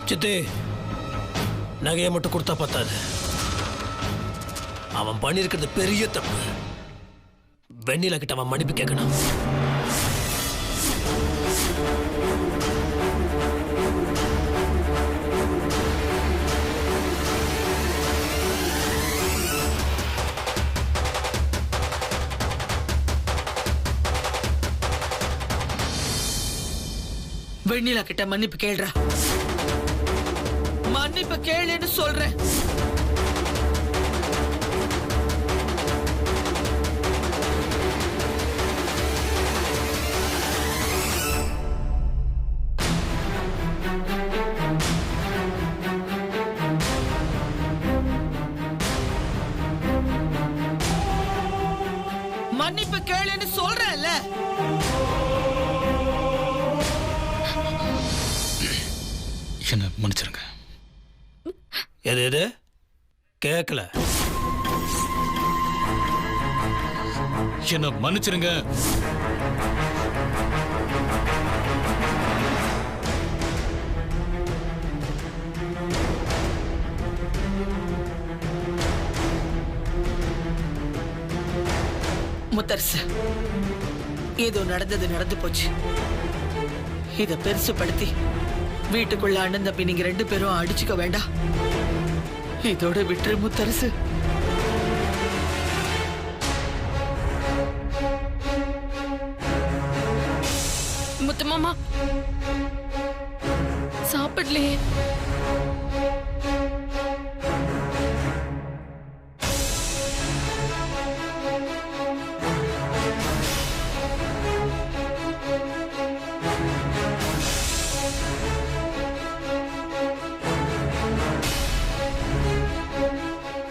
சித்தி, நகையை மட்டும் கொடுத்தா பத்தாது. அவன் பண்ணியிருக்கிறது பெரிய தப்பு. வெண்ணிலா கிட்ட அவன் மன்னிப்பு கேட்கணும். வெண்ணிலா கிட்ட மன்னிப்பு கேள்றா. மன்னிப்பு கேளுன்னு சொல்றேன். மன்னிப்பு கேளுன்னு சொல்றேன்ல. என்ன மன்னிச்சிருங்க. எது எது கேட்கல. என்ன மன்னிச்சிருங்க. முத்தரசு, ஏதோ நடந்தது நடந்து போச்சு. இத பெருசுபடுத்தி வீட்டுக்குள்ள அண்ணன் தம்பி நீங்க 2 பேரும் அடிச்சுக்க வேண்டாம். இதோட விட்டுரு முத்தரசு. முத்துமாமா சாப்பிடலையே.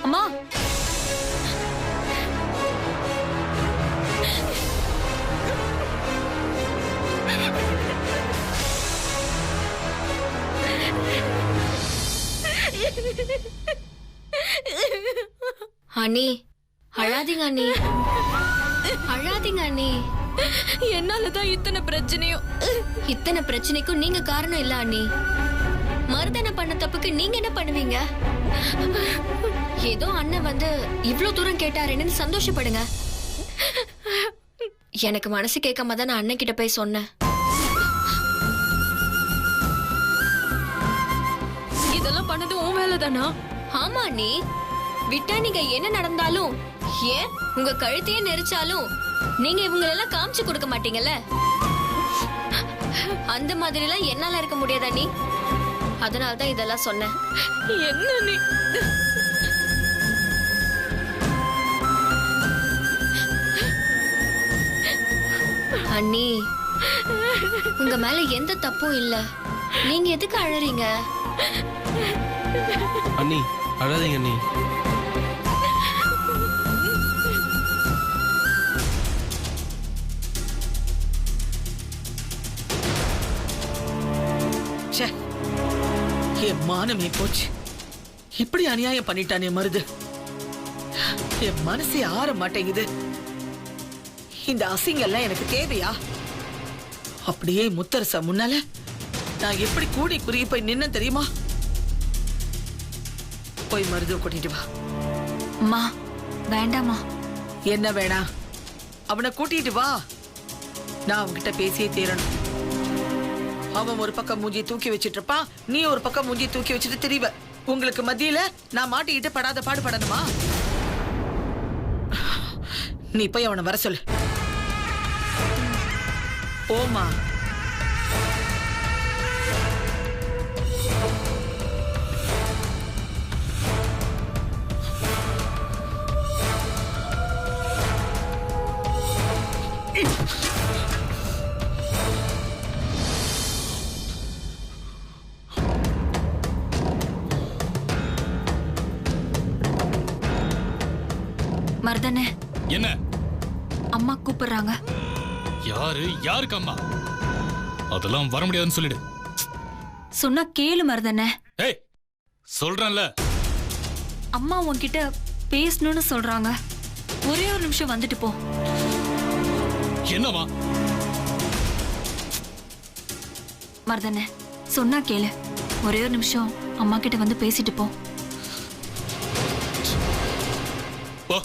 அம்மா, அண்ணி அழாதீங்க அண்ணி, அழாதீங்க அண்ணி. என்னாலதான் இத்தனை பிரச்சனையும். இத்தனை பிரச்சனைக்கும் நீங்க காரணம் இல்ல அண்ணி. மருதனை பண்ண தப்புக்கு நீங்க என்ன பண்ணுவீங்க? ஏதோ அண்ணன் வந்து இவ்ளோ தூரம் கேட்டாருன்னு சந்தோஷப்படுங்க. எனக்கு மனசு கேட்காம தான் நான் அண்ணன் கிட்ட போய் சொன்னேன். இதெல்லாம் பண்ணது உன் வேலைதானா? ஆமா அண்ணி, விட்டா நீங்க என்ன நடந்தாலும், ஏன் உங்க கழுத்தையே நெரிச்சாலும் நீங்க இவங்களெல்லாம் காமிச்சு கொடுக்க மாட்டீங்கல்ல. அந்த மாதிரி எல்லாம் என்னால இருக்க முடியாது அண்ணி. அதனால்தான் இதெல்லாம் சொன்னேன். என்ன நீ? அண்ணி, உங்க மேல எந்த தப்பும் இல்ல. நீங்க எதுக்கு அழறீங்க? அண்ணி அழாதீங்க அண்ணி. என் மானமே போச்சு. இப்படி அநியாயம் பண்ணிட்டானே மருது. என் மனசே ஆற மாட்டேங்குது. இந்த அசிங்கெல்லாம் எனக்கு தேவையா? அப்படியே முத்தரசா முன்னால நான் எப்படி கூடி குறுகி போய் நின்ன தெரியுமா? போய் மருது கூட்டிட்டு வா. அம்மா வேண்டாமா. என்ன வேணா? அவனை கூட்டிட்டு வா. நான் அவன்கிட்ட பேசியே தீரணும். அவன் ஒரு பக்கம் மூஞ்சி தூக்கி வச்சிட்டு இருப்பான், நீ ஒரு பக்கம் மூஞ்சி தூக்கி வச்சுட்டு திரிவ. உங்களுக்கு மத்தியில நான் மாட்டிக்கிட்டு படாத பாடுபடணுமா? நீ போய் அவனை வர சொல்லு. ஓமா. மருதனே, என்ன? அம்மா கூப்பிடுறாங்க. யாரு? யாருக்கு அம்மா? அதெல்லாம் வர முடியாதுன்னு சொல்லிடு. சொன்னா கேளு மருதனே. ஏய், சொல்றேன்ல. அம்மா உன்கிட்ட பேசணும்னு சொல்றாங்க. ஒரே ஒரு நிமிஷம் வந்துட்டு போ. என்னவா? மருதனே, சொன்னா கேளு. ஒரே ஒரு நிமிஷம் அம்மா கிட்ட வந்து பேசிட்டு போ. போ.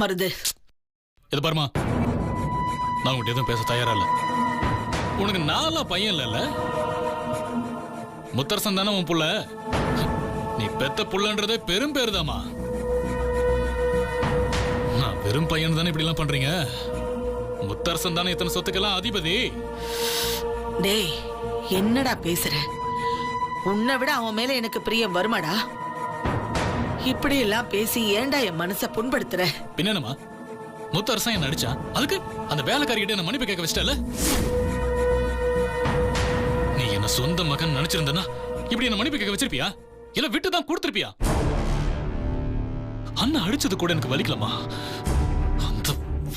மருது, இது பாருமா, நான் உங்கள்கிட்ட எதுவும் பேச தயாரா இல்ல. உனக்கு நாலா பையன் இல்ல, முத்தரசன் தானே உன் புள்ள. நீ பெத்த புள்ளன்றதே பெரும் பேருதாமா. நான் வெறும் பையன் தானே இப்படி எல்லாம் பண்றீங்க. முத்தரசன் தானே இத்தனை சொத்துக்கெல்லாம் அதிபதி. டேய், என்னடா பேசுற? உன்னை விட அவன் மேல எனக்கு பிரியம் வருமாடா? இப்படி எல்லாம் பேசி ஏன்டா என் மனசை புண்படுத்துற? பின்னமா முத்தரசன் என்ன அடிச்சா, அதுக்கு அந்த வேலைக்காரிகிட்ட என்ன மன்னிப்பு கேட்க வச்சிட்டல. நீ என்ன சொந்த மகன் நினைச்சிருந்தனா இப்படி என்ன மன்னிப்பு கேட்க வச்சிருப்பியா, இல்ல விட்டு தான் கொடுத்திருப்பியா? அண்ணன் அடிச்சது கூட எனக்கு வலிக்கலமா. அந்த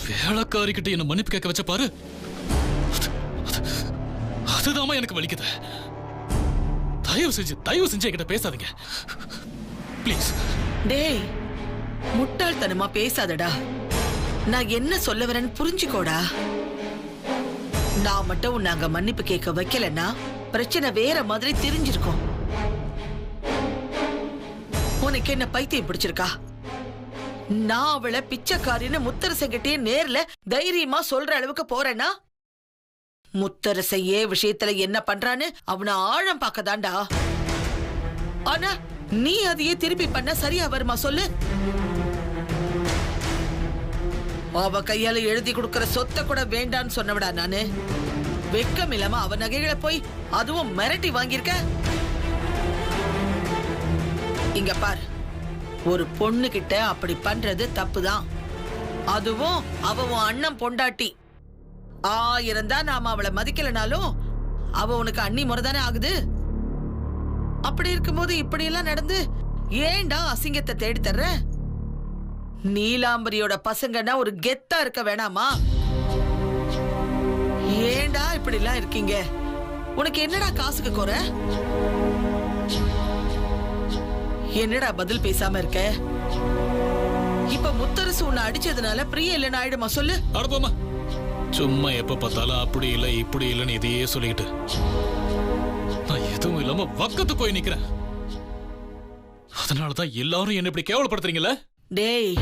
வேலைக்காரிகிட்ட என்ன மன்னிப்பு கேட்க வச்ச பாரு, அதுதாமா எனக்கு வலிக்குது. தயவு செஞ்சு என்கிட்ட பேசாதீங்க ப்ளீஸ். டேய், முட்டாள்தனமா பேசாதடா. நான் என்ன சொல்ல வரேன்னு புரிஞ்சுக்கோடா. நான் மட்டும் உன்னை அங்க மன்னிப்பு கேட்க வைக்கலன்னா பிரச்சனை வேற மாதிரி தெரிஞ்சிருக்கும். உனக்கு என்ன பைத்தியம் பிடிச்சிருக்கா? நான் அவளை பிச்சைக்காரின்னு முத்தரசங்கிட்டே நேர்ல தைரியமா சொல்ற அளவுக்கு போறேன்னா, முத்தரசன் விஷயத்துல என்ன பண்றான்னு அவனை ஆழம் பார்க்கதாண்டா. ஆனா நீ அதையே திருப்பி பண்ண சரியா வருமா சொல்லு? அவ கையால எழுதி கொடுக்கிற சொத்தை கூட வேண்டான்னு சொன்னவிடா நானு. வெக்கம் இல்லாம அவ நகைகளை போய் அதுவும் மிரட்டி வாங்கியிருக்க. இங்க பார், ஒரு பொண்ணு கிட்ட அப்படி பண்றது தப்புதான். அதுவும் அவ உன் அண்ணன் பொண்டாட்டி. 1000 தான் நாம அவளை மதிக்கலனாலும் அவ உனக்கு அண்ணி முறைதானே ஆகுது. அப்படி இருக்கும்போது இப்படி எல்லாம் நடந்து ஏன்டா அசிங்கத்தை தேடி தர்ற? நீலாம்பரியோட பசங்கன்னா ஒரு கெத்தா இருக்க வேணாமா? ஏன்டா இப்படி எல்லாம் இருக்கீங்க? உனக்கு என்னடா காசுக்கு குறை? என்னடா பதில் பேசாம இருக்க? இப்ப முத்தரசு உன்னை அடிச்சதுனால பிரியா இல்லைன்னு ஆயிடுமா சொல்லு? அடப்போமா, சும்மா எப்ப பார்த்தாலும் அப்படி இல்லை இப்படி இல்லைன்னு இதையே சொல்லிக்கிட்டு நான் எதுவும் இல்லாம வக்கத்து போய் நிக்கிறேன். அதனாலதான் எல்லாரும் என்ன இப்படி கேவலப்படுத்துறீங்கல்ல. டேய்,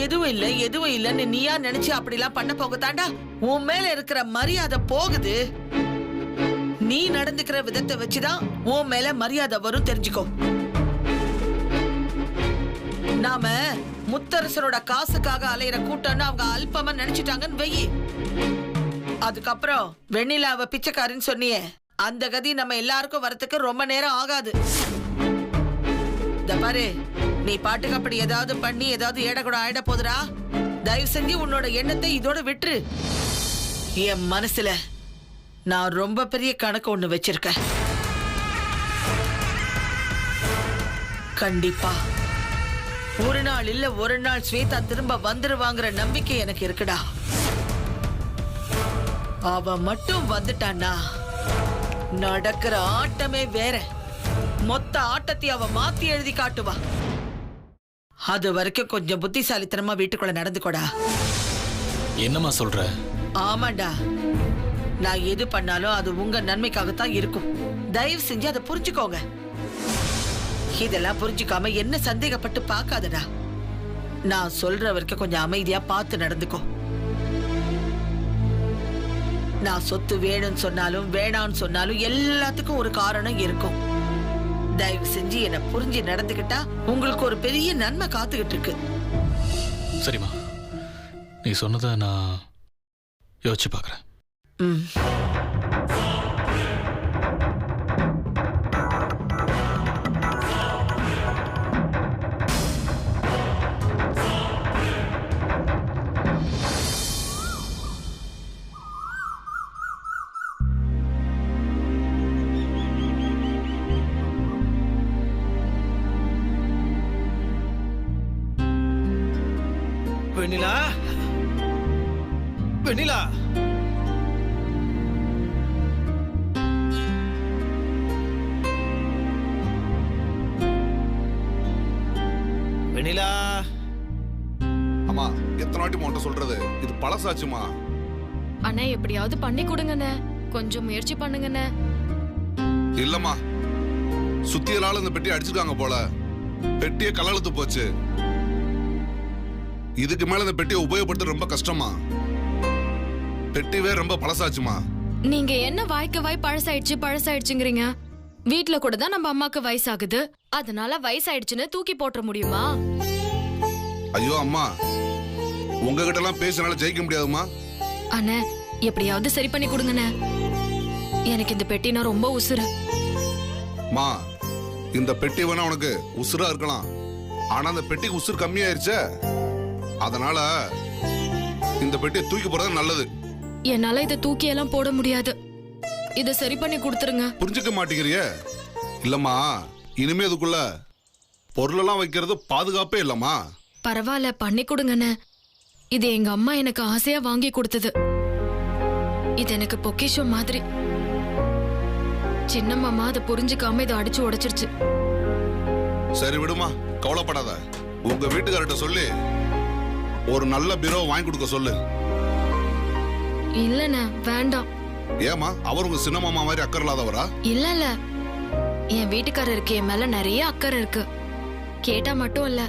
எதுவும் இல்லன்னு நீயா நினைச்சு அப்படிலாம் பண்ண போகத்தாண்டா உன் மேல இருக்கிற மரியாதை போகுது. நீ நடந்துக்கிற விதத்தை வச்சுதான் உன் மேல மரியாதை வரும், தெரிஞ்சுக்கோ. நாம முத்தரசனோட காசுக்காக அலையிற கூட்டம்னு அவங்க அல்பமா நினைச்சிட்டாங்கன்னு வெயி. அதுக்கப்புறம் வெண்ணிலாவ பிச்சைக்காரின்னு சொன்னியே, அந்த கதி நம்ம எல்லாருக்கும் வரத்துக்கு ரொம்ப நேரம் ஆகாது. இந்த பாரு, நீ பாட்டுக்கு அப்படி ஏதாவது பண்ணி ஏதாவது ஏட கூட ஆயிட போதுரா. தயவு செஞ்சு உன்னோட எண்ணத்தை இதோட விட்டுரு. என் மனசுல நான் ரொம்ப பெரிய கணக்கு ஒண்ணு வச்சிருக்கேன். கண்டிப்பா ஒரு நாள் இல்ல ஒரு நாள் ஸ்வேதா திரும்ப வந்துருவாங்கிற நம்பிக்கை எனக்கு இருக்குடா. அவ மட்டும் வந்துட்டான்னா நடக்கிற ஆட்டமே வேற. மொத்த ஆட்டத்தை அவ மாத்தி எழுதி காட்டுவா. அது வரைக்கும் கொஞ்சம் புத்திசாலித்தனமா வீட்டுக்குள்ள நடந்துக்கோடா. என்னமா சொல்ற? ஆமாண்டா, நான் எது பண்ணாலும் அது உங்க நன்மைக்காகத்தான் இருக்கும். தயவு செஞ்சு அதை புரிஞ்சுக்கோங்க. இதெல்லாம் புரிஞ்சுக்காம என்ன சந்தேகப்பட்டு பார்க்காதடா. நான் சொல்ற வரைக்கும் கொஞ்சம் அமைதியா பார்த்து நடந்துக்கோ. நான் சொத்து வேணும்னு சொன்னாலும் வேணான்னு சொன்னாலும் எல்லாத்துக்கும் ஒரு காரணம் இருக்கும். தயவு செஞ்சு என்ன புரிஞ்சு நடந்துக்கிட்டா உங்களுக்கு ஒரு பெரிய நன்மை காத்துக்கிட்டு இருக்கு. சரிம்மா, நீ சொன்னதை நான் யோசிச்சு பார்க்குறேன். வெண்ணிலா, வெண்ணிலா வெண்ணிலா அம்மா எத்தனை வாட்டி உன்கிட்ட சொல்றது இது பழசாச்சுமா. அண்ணா எப்படியாவது பண்ணி கொடுங்கண்ணே, கொஞ்சம் முயற்சி பண்ணுங்கண்ணே. இல்லம்மா சுத்தியலால இந்த பெட்டி அடிச்சிருக்காங்க போல, பெட்டியே கலழுத்து போச்சு. இதுக்கு மேல இந்த பெட்டியை உபயோகப்படுத்த ரொம்ப கஷ்டமா. பெட்டிவே ரொம்ப பழசாச்சுமா. நீங்க என்ன வாய்க்கு வாய் பழசாயிடுச்சுங்கிறீங்க? வீட்ல கூட தான் நம்ம அம்மாக்கு வயசாகுது, அதனால வயசாயிடுச்சுன்னு தூக்கி போட்டுற முடியுமா? ஐயோ அம்மா, உங்ககிட்ட எல்லாம் பேசினால ஜெயிக்க முடியாதுமா. அண்ணே எப்படியாவது சரி பண்ணி கொடுங்கண்ணே, எனக்கு இந்த பெட்டினா ரொம்ப உசுரு. மா இந்த பெட்டி வேணா உனக்கு உசுரா இருக்கலாம், ஆனா அந்த பெட்டிக்கு உசுறு கம்மியாயிருச்சே, அதனால இந்த பெட்டியை தூக்கி போறது நல்லது. என்னால இதை தூக்கி எல்லாம் போட முடியாது, இதை சரி பண்ணி கொடுத்துருங்க. புரிஞ்சுக்க மாட்டேங்கிறிய? இல்லம்மா இனிமே இதுக்குள்ள பொருளெல்லாம் வைக்கிறது பாதுகாப்பே இல்லம்மா. பரவாயில்ல பண்ணி கொடுங்கண்ணே, இது எங்க அம்மா எனக்கு ஆசையா வாங்கி கொடுத்தது. இது எனக்கு பொக்கிஷம் மாதிரி. சின்ன மாமா அதை புரிஞ்சுக்காம இதை அடிச்சு உடைச்சிருச்சு. சரி விடுமா, கவலைப்படாத. உங்க வீட்டுக்காரர்கிட்ட சொல்லி ஒரு நல்ல பீரோ வாங்கி கொடுக்க சொல்லு. இல்லண்ணே வேண்டாம். ஏமா, அவர் உங்க சின்ன மாமா மாதிரி அக்கறை இல்லாதவரா? இல்ல என் வீட்டுக்காரருக்கு என் மேல நிறைய அக்கறை இருக்கு. கேட்டா மட்டும் இல்ல,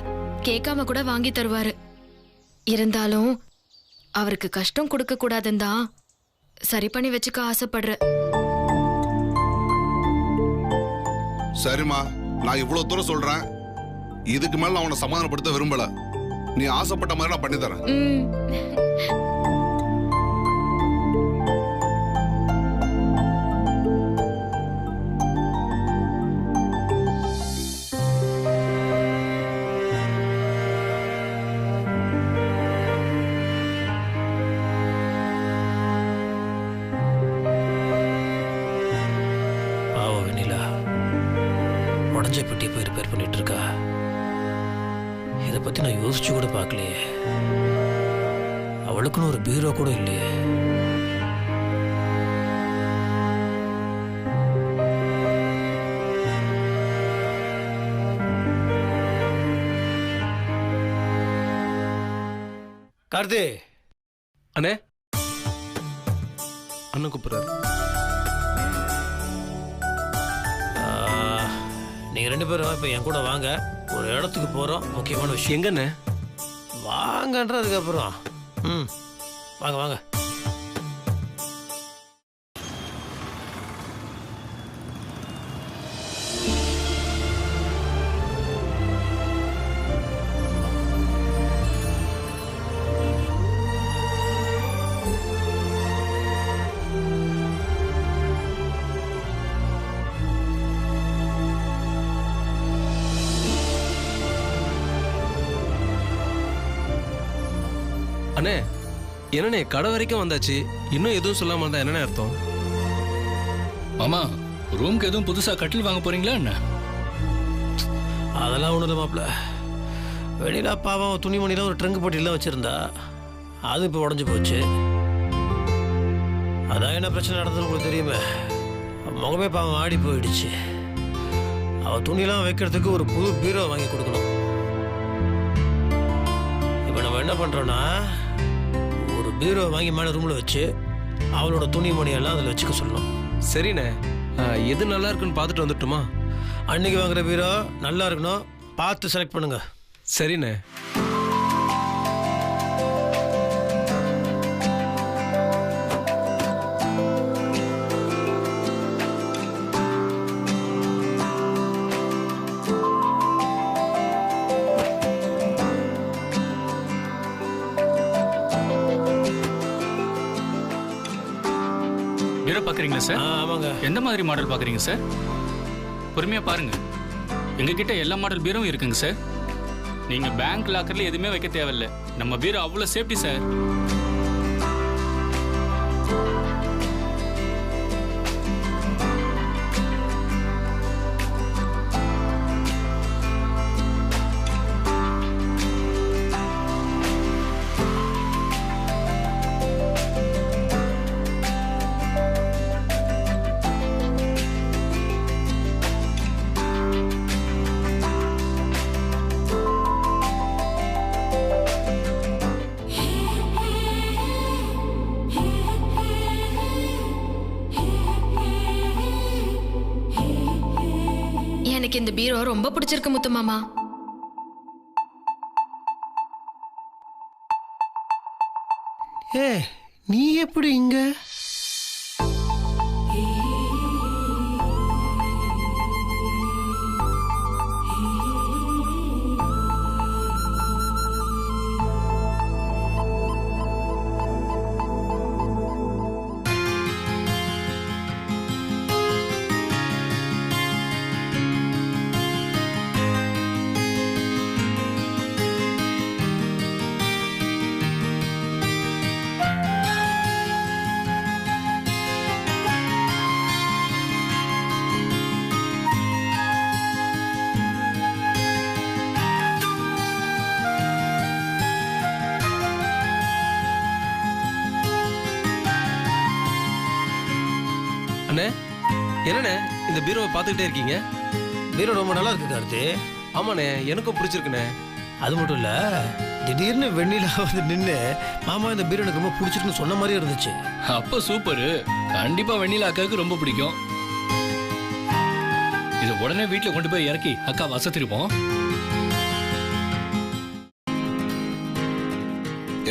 கேட்காம கூட வாங்கி தருவாரு. இருந்தாலும் அவருக்கு கஷ்டம் கொடுக்க கூடாதுன்னு தான் சரி பண்ணி வச்சுக்க ஆசைப்படுற. சரிம்மா, நான் இவ்வளவு தூரம் சொல்றேன், இதுக்கு மேல நான் உன்னை சமாதானப்படுத்த விரும்பல. நீ ஆசைப்பட்ட மாதிரி நான் பண்ணி தரேன். பாவம் வெண்ணிலா உடஞ்ச பெட்டியை போய் ரிப்பேர் பண்ணிட்டு இருக்கா. இதை பத்தி நான் யோசிச்சு கூட பார்க்கலையே. அவளுக்குன்னு ஒரு பீரோ கூட இல்லையே. கார்த்தி, அண்ணே, அண்ணன் கூப்பிடுறாரு. நீங்க ரெண்டு பேரும் இப்ப என் கூட வாங்க, ஒரு இடத்துக்கு போறோம், முக்கியமான விஷயம். எங்கண்ணே? வாங்கன்றதுக்கு அப்புறம் வாங்க வாங்க. அண்ணே, என்னண்ணே கடை வரைக்கும் வந்தாச்சு, இன்னும் எதுவும் சொல்லாம இருந்தா என்னண்ணே அர்த்தம்? மாமா, ரூம்க்கு எதுவும் புதுசா கட்டில் வாங்க போறீங்களா என்ன? அதெல்லாம் ஒன்றும் இல்லை மாப்பிள்ள. வெளியில பாவம் துணிமணிலாம் ஒரு ட்ரங்க் போட்டிலாம் வச்சிருந்தா, அது இப்போ உடஞ்சி போச்சு. அதான் என்ன பிரச்சனை நடந்ததுன்னு உங்களுக்கு தெரியுமே. முகமே பாவம் ஆடி போயிடுச்சு. அவள் துணிலாம் வைக்கிறதுக்கு ஒரு புது பீரோ வாங்கி கொடுக்கணும். இப்போ நம்ம என்ன பண்ணுறோன்னா, ஒரு பீரோ வாங்கி மேலே ரூமில் வச்சு அவளோட துணிமணியெல்லாம் அதில் வச்சுக்க சொல்லணும். சரிண்ணே, எது நல்லா இருக்குன்னு பார்த்துட்டு வந்துட்டுமா? அன்னைக்கு வாங்குற பீரோ நல்லா இருக்கணும், பார்த்து செலக்ட் பண்ணுங்க. சரிண்ணே. பீரோ பாக்குறீங்களா சார்? ஆமாங்க. எந்த மாதிரி மாடல் பாக்குறீங்க சார்? பொறுமையா பாருங்க, எங்ககிட்ட எல்லா மாடல் பீரோவும் இருக்குங்க சார். நீங்க பேங்க் லாக்கர்ல எதுவுமே வைக்க தேவையில்லை, நம்ம பீரோ அவ்வளவு சேஃப்டி சார். எனக்கு இந்த பீரோ ரொம்ப பிடிச்சிருக்கு முத்து மாமா. ஏ நீ எப்படி இங்க? அண்ணே என்னண்ணே இந்த பீரோவை பார்த்துக்கிட்டே இருக்கீங்க? பீரோ ரொம்ப நல்லா இருக்கு கார்த்தி. ஆமாண்ணே எனக்கும் பிடிச்சிருக்குண்ணே. அது மட்டும் இல்ல, திடீர்னு வெண்ணிலா வந்து நின்று மாமா இந்த பீரோ எனக்கு ரொம்ப பிடிச்சிருக்குன்னு சொன்ன மாதிரியே இருந்துச்சு. அப்ப சூப்பரு. கண்டிப்பா வெண்ணிலா அக்காவுக்கு ரொம்ப பிடிக்கும். இது உடனே வீட்டுல கொண்டு போய் இறக்கி அக்கா வசத்திருப்போம்.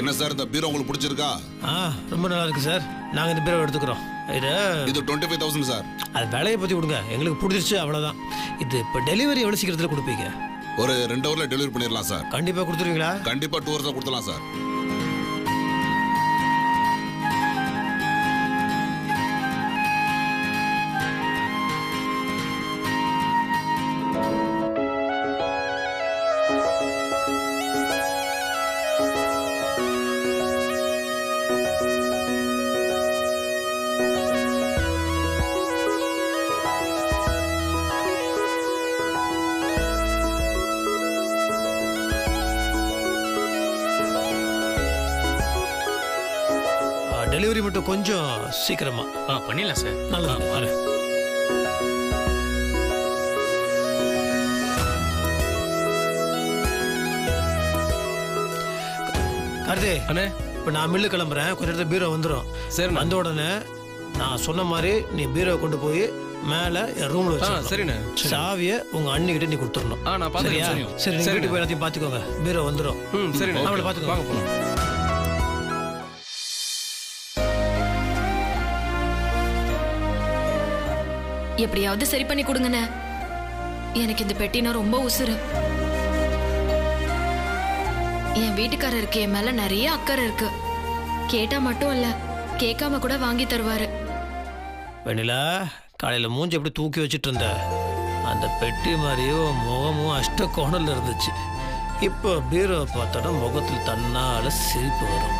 என்ன சார் இந்த பீரோ உங்களுக்கு பிடிச்சிருக்கா? ரொம்ப நல்லா இருக்கு சார். நாங்க இந்த பீரோ எடுத்துக்கிறோம். இது 25,000 சார். அது விலையை பத்தி கொடுங்க, எங்களுக்கு பிடிச்சிருச்சு அவ்வளவுதான். இது இப்போ டெலிவரி எவ்வளவு சீக்கிரத்தில் கொடுப்பீங்க? ஒரு 2 ஹவர்ல டெலிவரி பண்ணிடலாம் சார். கண்டிப்பா கொடுத்துருவீங்களா? கண்டிப்பா 2 ஹவர்ஸ் கொடுத்துடலாம் சார். டெலிவரி மட்டும் கொஞ்சம் சீக்கிரமா பண்ணிடலாம் சார். நல்லது. கார்த்தி அண்ணே இப்போ நான் மில்லு கிளம்புறேன், கொஞ்ச நேரத்தில் பீரோ வந்துடும். சரி வந்த உடனே நான் சொன்ன மாதிரி நீ பீரோ கொண்டு போய் மேலே என் ரூம்ல வச்சு சரிண்ணே. சாவியை உங்க அண்ணிக்கிட்ட நீ கொடுத்துடணும். நான் சரியா? பார்த்துக்கிறேன். சரி, நீங்க வீட்டுக்கு போய் எல்லாத்தையும் பார்த்துக்கோங்க. பீரோ வந்துடும். சரிண்ணே. அவளை பார்த்துக்கோங்க. வாங்க போலாம். எப்படியாவது சரி பண்ணி கொடுங்கண்ணே. எனக்கு இந்த பெட்டினா ரொம்ப உசுறு. என் வீட்டுக்காரருக்கு என் மேல நிறைய அக்கறை இருக்கு. கேட்டா மட்டும் இல்ல, கேட்காம கூட வாங்கி தருவாரு. வெண்ணிலா, காலையில மூஞ்சி எப்படி தூக்கி வச்சிட்டு இருந்த, அந்த பெட்டி மாதிரியோ முகமும் அஷ்ட கோணல்ல இருந்துச்சு. இப்போ பீரோ பார்த்தோன்னா முகத்தில் தன்னால சிரிப்பு வரும்.